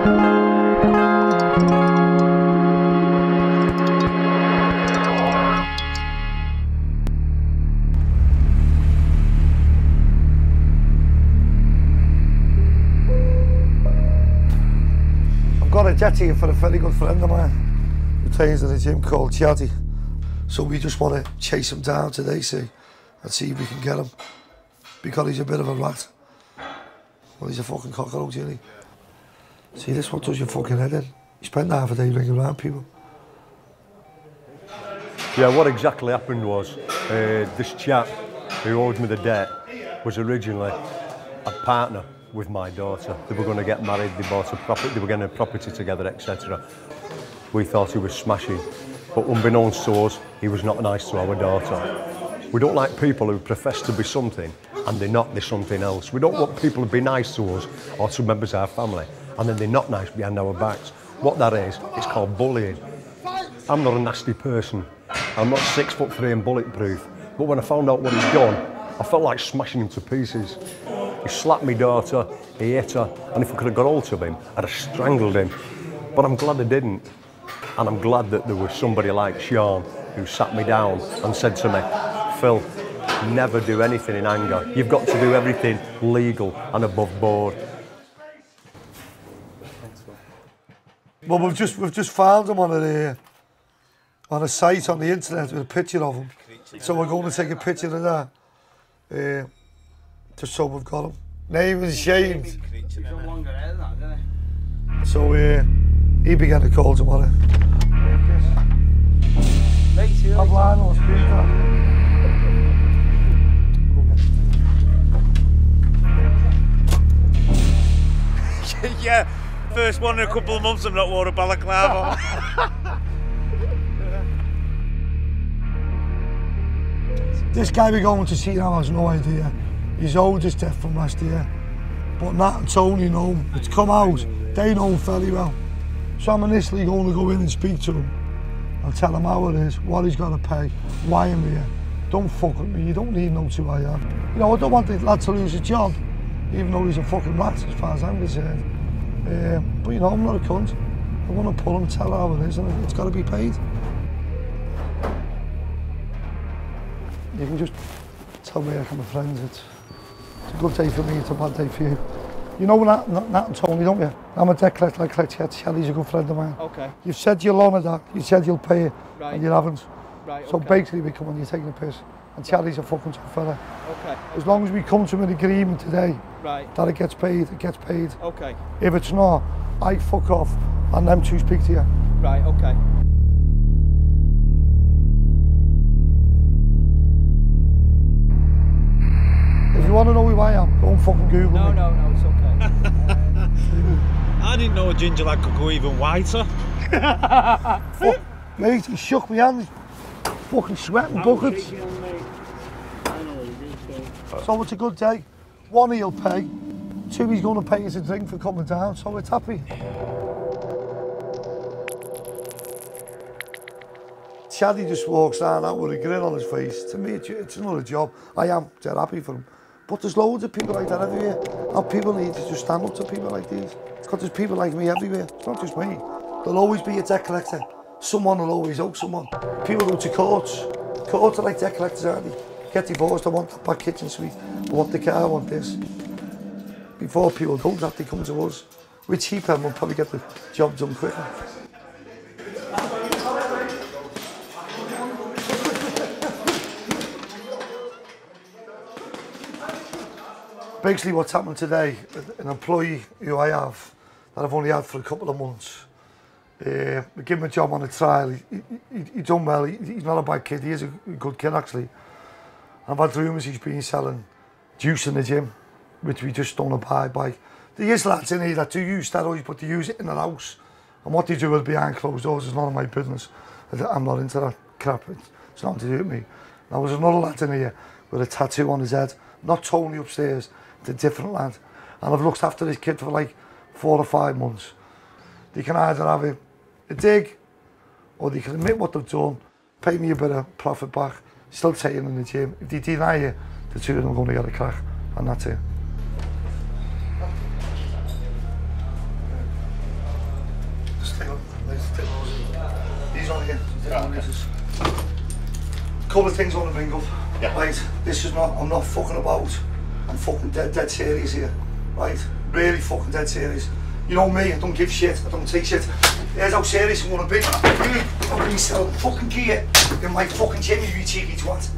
I've got a jet here for a very good friend of mine who trains at a gym called Chatty. So we just want to chase him down today, see, and see if we can get him. Because he's a bit of a rat. Well, he's a fucking cockroach, isn't he? See, this what does your fucking head in. You spend half a day ringing around people. Yeah, what exactly happened was, this chap who owed me the debt was originally a partner with my daughter. They were going to get married, they bought a property, they were getting a property together, etc. We thought he was smashing, but unbeknownst to us, he was not nice to our daughter. We don't like people who profess to be something and they're not, they're something else. We don't want people to be nice to us or to members of our family and then they're not nice behind our backs. What that is, it's called bullying. I'm not a nasty person. I'm not 6'3" and bulletproof, but when I found out what he'd done, I felt like smashing him to pieces. He slapped my daughter, he hit her, and if I could have got hold of him, I'd have strangled him. But I'm glad I didn't. And I'm glad that there was somebody like Sean who sat me down and said to me, Phil, never do anything in anger. You've got to do everything legal and above board. Well, we've just found him on a site on the internet with a picture of him. So we're going to take a picture of that. Just so we've got him. Name is shamed. So he'll be getting a call tomorrow. I've line on speaker. Yeah, first one in a couple of months I've not worn a balaclava. This guy we're going to see now has no idea. His oldest death from last year. But Nat and Tony know him. It's come out. They know him fairly well. So I'm initially going to go in and speak to him and tell him how it is, what he's got to pay, why I'm here. Don't fuck with me, you don't need to know who I am. You know, I don't want the lad to lose his job, even though he's a fucking rat as far as I'm concerned. But you know, I'm not a cunt. I want to pull him, tell her how it is, and it's got to be paid. You can just tell me I'm a friend. It's a good day for me, it's a bad day for you. You know Nat and Tony, don't you? I'm a debt collector, I collect checks. Shelly's a good friend of mine. Okay. You've said you'll honour that, you said you'll pay it, right. And you haven't. Right, so okay. Basically we come and you're taking a piss. And Charlie's a fucking tough fella. Okay. As long as we come to an agreement today, right. that it gets paid, it gets paid. Okay. If it's not, I fuck off and them two speak to you. Right, okay. If you want to know who I am, go and fucking Google me. No, it's okay. I didn't know a ginger lad could go even whiter. Fuck, mate, he shook me hand, he's fucking sweating buckets. So it's a good day. One, he'll pay. Two, he's going to pay us a drink for coming down, so it's happy. Shaddy just walks down out with a grin on his face. To me, it's another job. I am dead happy for him. But there's loads of people like that everywhere. And people need to just stand up to people like these. Because there's people like me everywhere. It's not just me. There'll always be a debt collector. Someone will always owe someone. People go to courts. Courts are like debt collectors, aren't they? Get divorced, I want that back kitchen suite. I want the car, I want this. Before people go that, they come to us. We're cheaper and we'll probably get the job done quicker. Basically what's happened today, an employee who I have, that I've only had for a couple of months, we give him a job on a trial. He's done well, he's not a bad kid, he is a good kid actually. I've had rumours he's been selling juice in the gym, which we just don't abide by. There is lads in here that do use steroids, but they use it in their house. And what they do is behind closed doors is none of my business. I'm not into that crap, it's nothing to do with me. Now there's another lad in here with a tattoo on his head, not Tony upstairs, it's a different lad. And I've looked after this kid for like 4 or 5 months. They can either have a dig, or they can admit what they've done, pay me a bit of profit back, still take it in the gym. If they deny it, the two of them are going to get a crack, and that's it. Right. Couple of things I want to bring up. Yeah. Right, this is not, I'm not fucking about. I'm fucking dead serious here. Right, really fucking dead serious. You know me, I don't give shit, I don't take shit. Here's how serious I'm gonna be. I've been selling fucking gear in my fucking gym, you cheeky twat.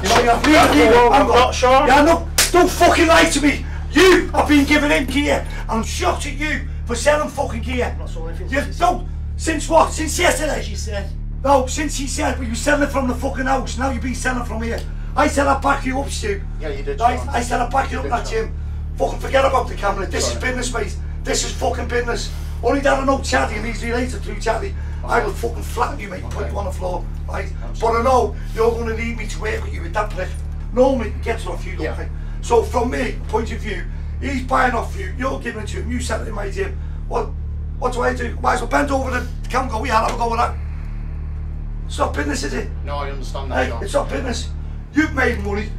You know, I'm not sure. Yeah, no, don't fucking lie to me. You have been giving him gear. I'm shocked at you for selling fucking gear. Not so You don't. Since what? Since yesterday? She said. No, since he said, well, you selling it from the fucking house. Now you've been selling from here. I said I'd back you up, Stu. Yeah, you did. Right? I said I'd back you up that gym. Fucking forget about the camera. This is business, mate. This is fucking business. Only that I know Chaddy and he's related through Chaddy. I will fucking flatten you, mate, and put you on the floor, right? But I know you're going to need me to work with you with that prick. Normally, it gets off you, don't it? So from me, point of view, he's buying off you, you're giving it to him, you sell it in my gym. What do I do? Might as well bend over the camera, go, yeah, have a go with that. It's not business, is it? No, I understand that, Hey, it's not business. You've made money,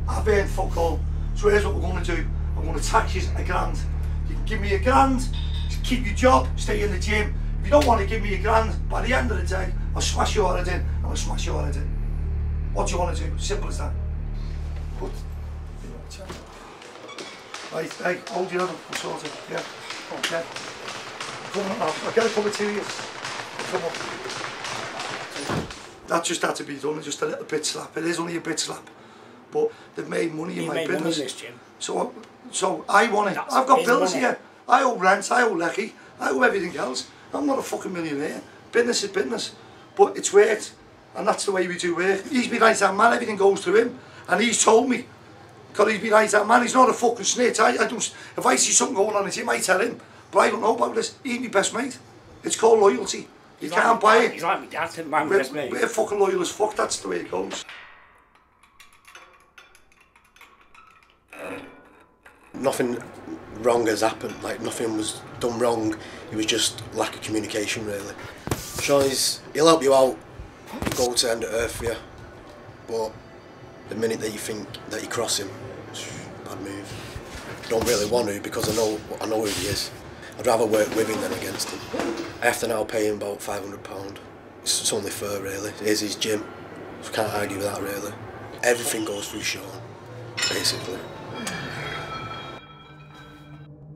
I've earned fuck all. So here's what we're going to do. I'm going to tax you £1,000. You can give me £1,000, keep your job, stay in the gym. If you don't want to give me £1,000, by the end of the day, I'll smash your head in, and I'll smash your head in. What do you want to do? Simple as that. But, you know, right, hey, hold your hand, I'm sorted, yeah. Okay. Come on now, I'll get a cup of tea, yes. Come on. That just had to be done, just a little bit slap. It is only a bit slap. But they've made money in my business. Money in this gym. So I want it. I've got bills here. I owe rent, I owe lecky, I owe everything else. I'm not a fucking millionaire. Business is business. But it's worked. And that's the way we do work. He's been right hand man, everything goes through him. And he's told me. Because he's been right hand man, he's not a fucking snitch. I don't, if I see something going on in his gym, I tell him. But I don't know about this. He's my best mate. It's called loyalty. You can't buy it. He's like my dad, my best mate. We're fucking loyal as fuck, that's the way it goes. Nothing wrong has happened, like nothing was done wrong, it was just lack of communication really. Sean, he'll help you out, go to end of earth for you, but the minute that you think that you cross him, it's a bad move. Don't really want to because I know who he is. I'd rather work with him than against him. I have to now pay him about £500. It's only fair really, here's his gym, so I can't argue with that really. Everything goes through Sean, basically.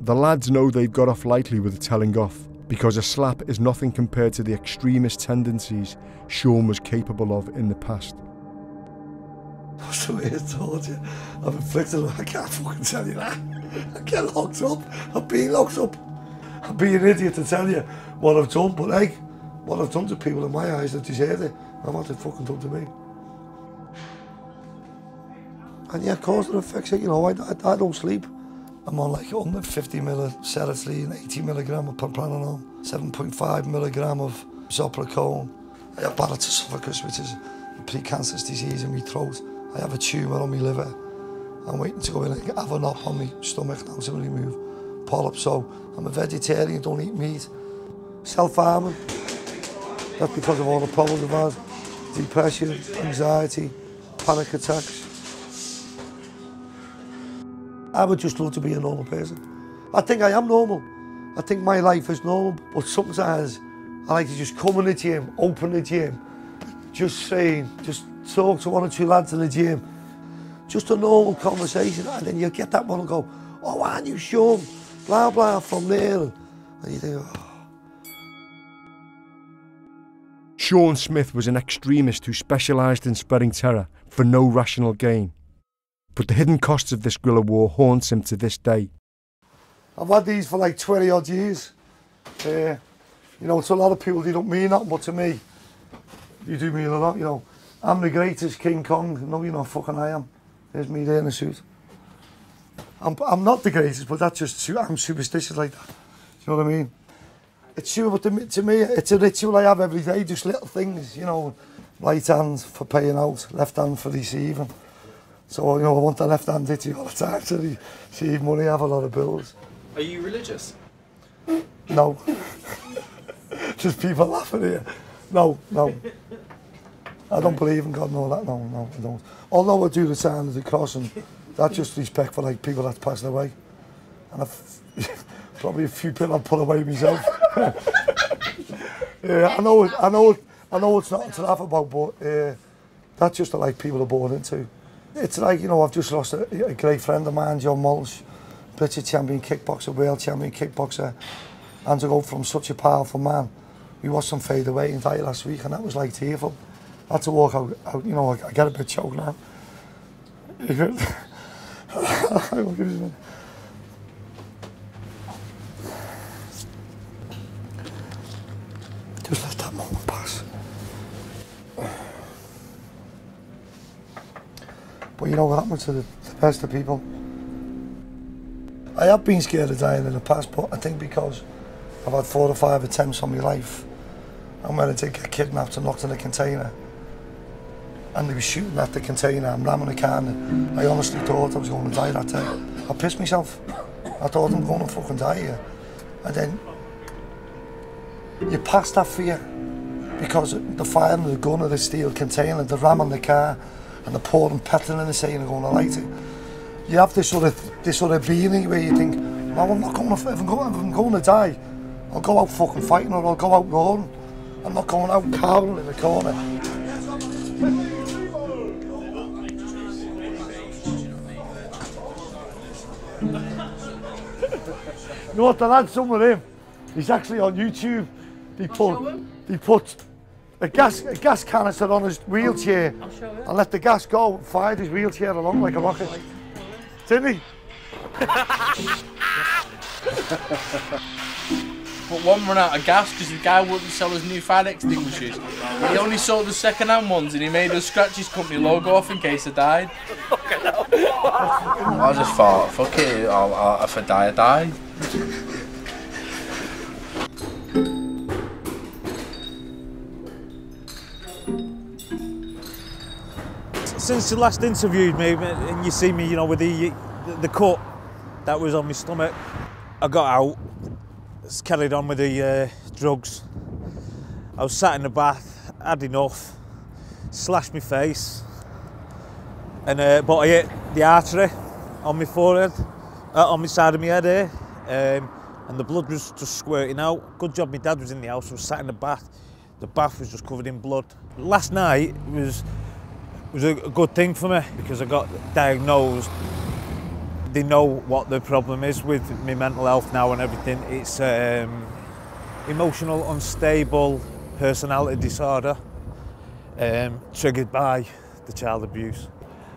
The lads know they've got off lightly with the telling off, because a slap is nothing compared to the extremist tendencies Sean was capable of in the past. That's the way I told you. I've inflicted, I can't fucking tell you that. I get locked up. I've been locked up. I'd be an idiot to tell you what I've done, but hey, what I've done to people in my eyes that deserve it, and what they've fucking done to me. And yeah, cause and effects, you know, I don't sleep. I'm on like 150 ml of serotolin, 80 milligram of propranolol, 7.5 milligram of zopiclone. I have Barrett's esophagus, which is a precancerous disease in my throat. I have a tumour on my liver. I'm waiting to go in and have an op on my stomach now to remove polyps. So I'm a vegetarian, don't eat meat. Self-harming. That's because of all the problems I've had. Depression, anxiety, panic attacks. I would just love to be a normal person. I think I am normal. I think my life is normal, but sometimes I like to just come in the gym, open the gym, just talk to one or two lads in the gym, just a normal conversation, and then you get that one and go, oh, aren't you Sean? Blah, blah, from there. And you think, oh. Sean Smith was an extremist who specialised in spreading terror for no rational gain. But the hidden costs of this guerrilla war haunts him to this day. I've had these for like 20 odd years. You know, to a lot of people they don't mean that, but to me, you do mean a lot, you know. I'm the greatest King Kong. No, you know, fucking I am. There's me there in a suit. I'm not the greatest, but that's just, I'm superstitious like that. You know what I mean? It's true, but to me, it's a ritual I have every day, just little things, you know. Right hand for paying out, left hand for receiving. So, you know, I want the left hand itchy all the time to receive money, have a lot of bills. Are you religious? No. Just people laughing here. No. I don't believe in God, no, I don't. Although I do the sign of the cross, and that's just respect for like people that's passed away. And I've probably a few people I've put away myself. Yeah, I know I know it's nothing to laugh about, but that's just the life people are born into. It's like, you know, I've just lost a great friend of mine, John Mulch, British champion kickboxer, world champion kickboxer, and to go from such a powerful man. We watched him fade away and die last week, and that was like tearful. I had to walk out, you know, I get a bit choked now. Just let that moment pass. But you know what happens to the best of people? I have been scared of dying in the past, but I think because I've had 4 or 5 attempts on my life, and when I did get kidnapped and locked in a container, and they were shooting at the container and ramming the car, and I honestly thought I was going to die that day. I pissed myself. I thought I'm going to fucking die here. And then you pass that fear because the firing of the gun or the steel container, the ramming the car, and the pouring petrol in the saying they're going to light it. You have this sort of being where you think, no, I'm not going to, if I'm going to die, I'll go out fucking fighting, or I'll go out roaring. I'm not going out cowering in the corner. You know what, the lad, some of him, he's actually on YouTube. They put a gas canister on his wheelchair and let the gas go and fired his wheelchair along like a rocket. Didn't he? But one ran out of gas because the guy wouldn't sell his new fire extinguishers. He only sold the second-hand ones, and he made us scratch his company logo off in case I died. I just thought, fuck it, if I die, I die. Since you last interviewed me, and you see me, you know, with the cut that was on my stomach, I got out, carried on with the drugs. I was sat in the bath, had enough, slashed my face, and but I hit the artery on my forehead, on my side of my head here, and the blood was just squirting out. Good job my dad was in the house. I was sat in the bath. The bath was just covered in blood. Last night was a good thing for me because I got diagnosed. They know what the problem is with my mental health now and everything. It's emotional unstable personality disorder triggered by the child abuse.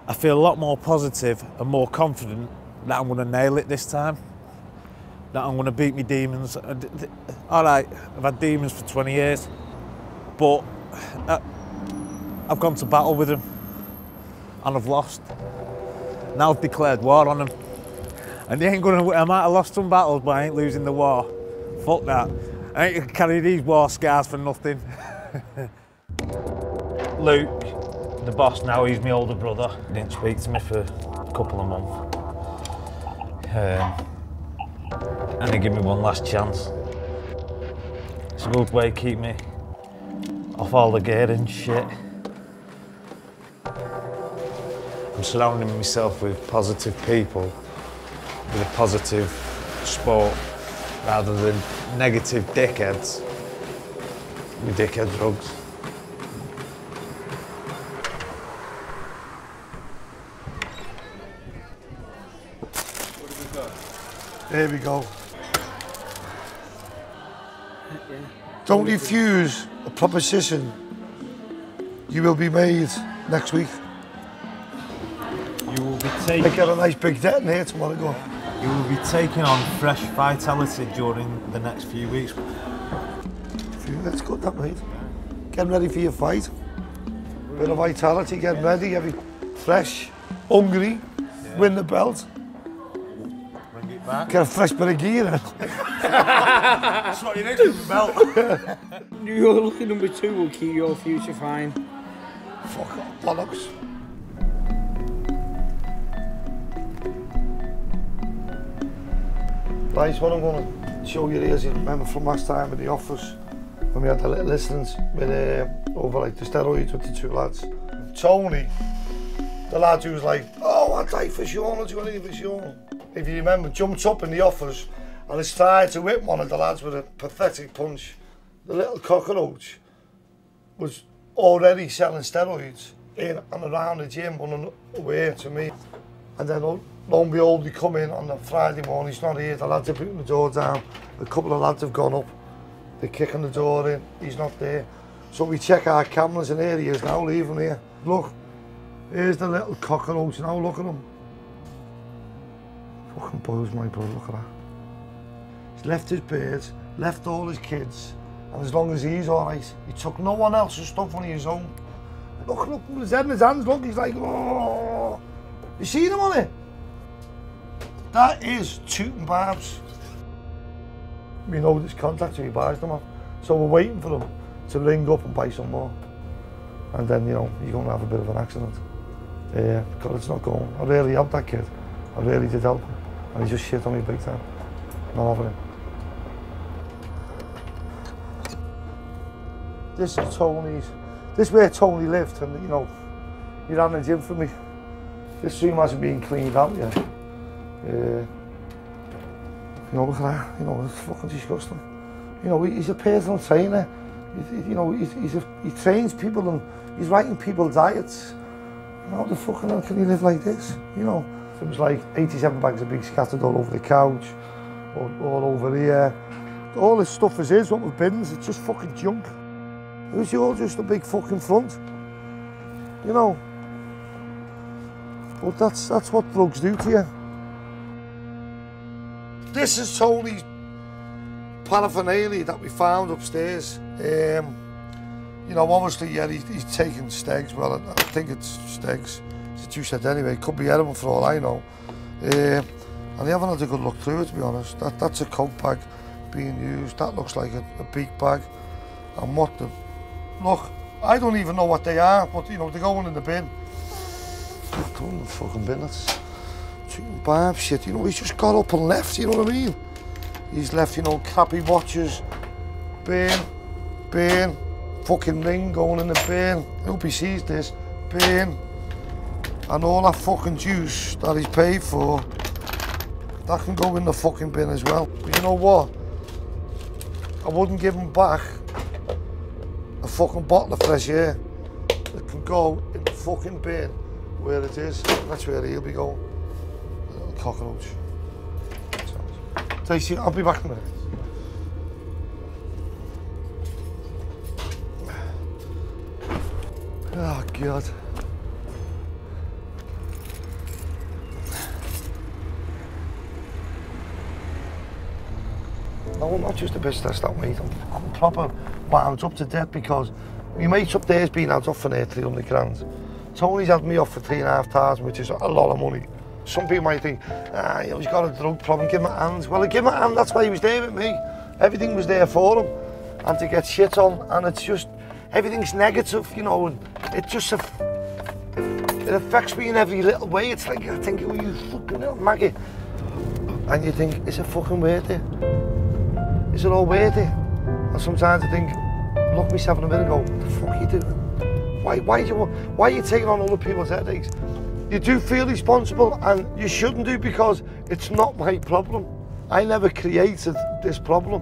I feel a lot more positive and more confident that I'm going to nail it this time, that I'm going to beat my demons. All right, I've had demons for 20 years, but I've gone to battle with them and I've lost. Now I've declared war on them. And they ain't gonna, I might have lost some battles, but I ain't losing the war. Fuck that. I ain't gonna carry these war scars for nothing. Luke, the boss now, he's my older brother. He didn't speak to me for a couple of months. And he gave me one last chance. It's a good way to keep me off all the gear and shit. I'm surrounding myself with positive people, with a positive sport, rather than negative dickheads with dickhead drugs. There we go. Don't refuse a proposition. You will be made next week. You will be taking. I get a nice big debt in here tomorrow. Go. You will be taking on fresh vitality during the next few weeks. That's good, that mate. Getting ready for your fight. Bit of vitality, getting ready, getting fresh, hungry, win the belt. Bring it back. Get a fresh bit of gear in. That's what you need from the belt. Your lucky number 2 will keep your future fine. Fuck off, bollocks. Right, what I'm going to show you is, you remember from last time in the office when we had the little incidents with over like the steroids with the 2 lads. Tony, the lad who was like, oh, I'll die for Sean, I'll do anything for Sean. If you remember, jumped up in the office and has tried to whip one of the lads with a pathetic punch. The little cockroach was already selling steroids in and around the gym unaware to me. And then lo and behold, they come in on the Friday morning, he's not here, the lads are putting the door down, a couple of lads have gone up, they're kicking the door in, he's not there. So we check our cameras and here he is now, leaving here. Look, here's the little cockroach now, look at him. Fucking boils my blood, look at that. He's left his birds, left all his kids, and as long as he's alright, he took no one else's stuff on his own. Look at his head in his hands, look, he's like, oh. You see them on it? That is tooting barbs. We know this contact, so he buys them off. So we're waiting for him to ring up and buy some more. And then, you know, you're going to have a bit of an accident. Yeah, God, it's not going. I really helped that kid. I really did help him. And he just shit on me big time. Not having it. This is Tony's. This is where Tony lived, and you know, he ran the gym for me. This room hasn't been cleaned out yet. You know, look at that. You know, it's fucking disgusting. You know, he's a personal trainer. You know, he trains people and he's writing people diets. How the fucking hell can he live like this? You know, it was like 87 bags of beef scattered all over the couch, all over here. All this stuff is his, what with bins, it's just fucking junk. It was all just a big fucking front. You know. But that's what drugs do to you. This is Tony's paraphernalia that we found upstairs. You know, obviously, yeah, he's taking stegs. Well, I think it's stegs. It's a 2 cent anyway. It could be heroin for all I know. And they haven't had a good look through it, to be honest. That's a coke bag being used. That looks like a beak bag. And what the... Look, I don't even know what they are, but, you know, they're going in the bin. Throw in the fucking bin, that's... Barb shit, you know, he's just got up and left, you know what I mean? He's left, you know, crappy watches, bin, fucking ring going in the bin. I hope he sees this, bin. And all that fucking juice that he's paid for, that can go in the fucking bin as well. But you know what? I wouldn't give him back a fucking bottle of fresh air. It can go in the fucking bin where it is. That's where he'll be going. A little cockroach. Tasty, I'll be back in a minute. Oh God. No, I'm not just a bit stressed that way. I'm proper wound up to death because my mate up there's been out off for near 300 grand. Tony's had me off for 3,500, which is a lot of money. Some people might think, you know, he's got a drug problem, give him a hand. Well, I give him a hand, that's why he was there with me. Everything was there for him. And to get shit on, and it's just, everything's negative, you know, and it just, it affects me in every little way. It's like, I think, oh, you fucking little maggot. And you think, is it fucking worth it? Is it all worth it? And sometimes I think, look myself in the mirror and go, what the fuck are you doing? Why are you taking on other people's headaches? You do feel responsible, and you shouldn't do, because it's not my problem. I never created this problem.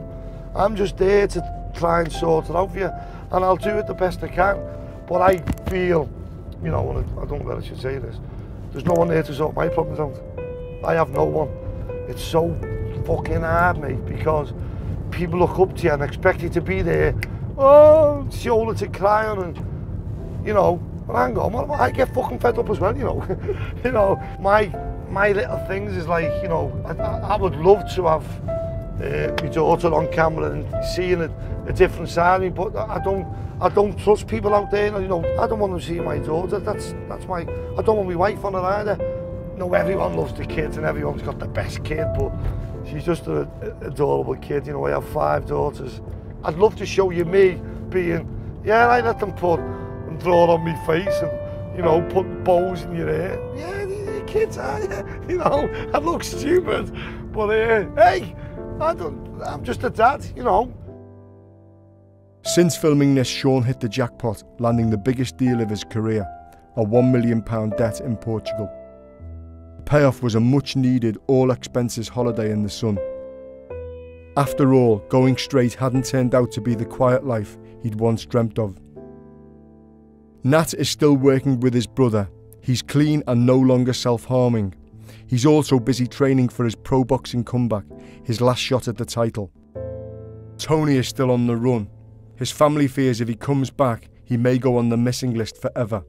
I'm just there to try and sort it out for you, and I'll do it the best I can. But I feel, you know, and I don't know whether I should say this, there's no one there to sort my problems out. I have no one. It's so fucking hard, mate, because people look up to you and expect you to be there, oh, shoulder to cry on, and, you know, well, hang on, I get fucking fed up as well, you know. You know, my little things is like, you know, I would love to have my daughter on camera and seeing a different side of me, but I don't trust people out there, you know. I don't want them to see my daughter. That's my, I don't want my wife on it either. You know, everyone loves the kids and everyone's got the best kid, but she's just an adorable kid. You know, I have 5 daughters. I'd love to show you me being, yeah, I let them put and draw on my face and, you know, put bows in your hair. Yeah, the kids are, you know, I look stupid, but hey, I'm just a dad, you know. Since filming this, Sean hit the jackpot, landing the biggest deal of his career, a £1 million debt in Portugal. The payoff was a much-needed, all-expenses holiday in the sun. After all, going straight hadn't turned out to be the quiet life he'd once dreamt of. Nat is still working with his brother. He's clean and no longer self-harming. He's also busy training for his pro boxing comeback, his last shot at the title. Tony is still on the run. His family fears if he comes back, he may go on the missing list forever.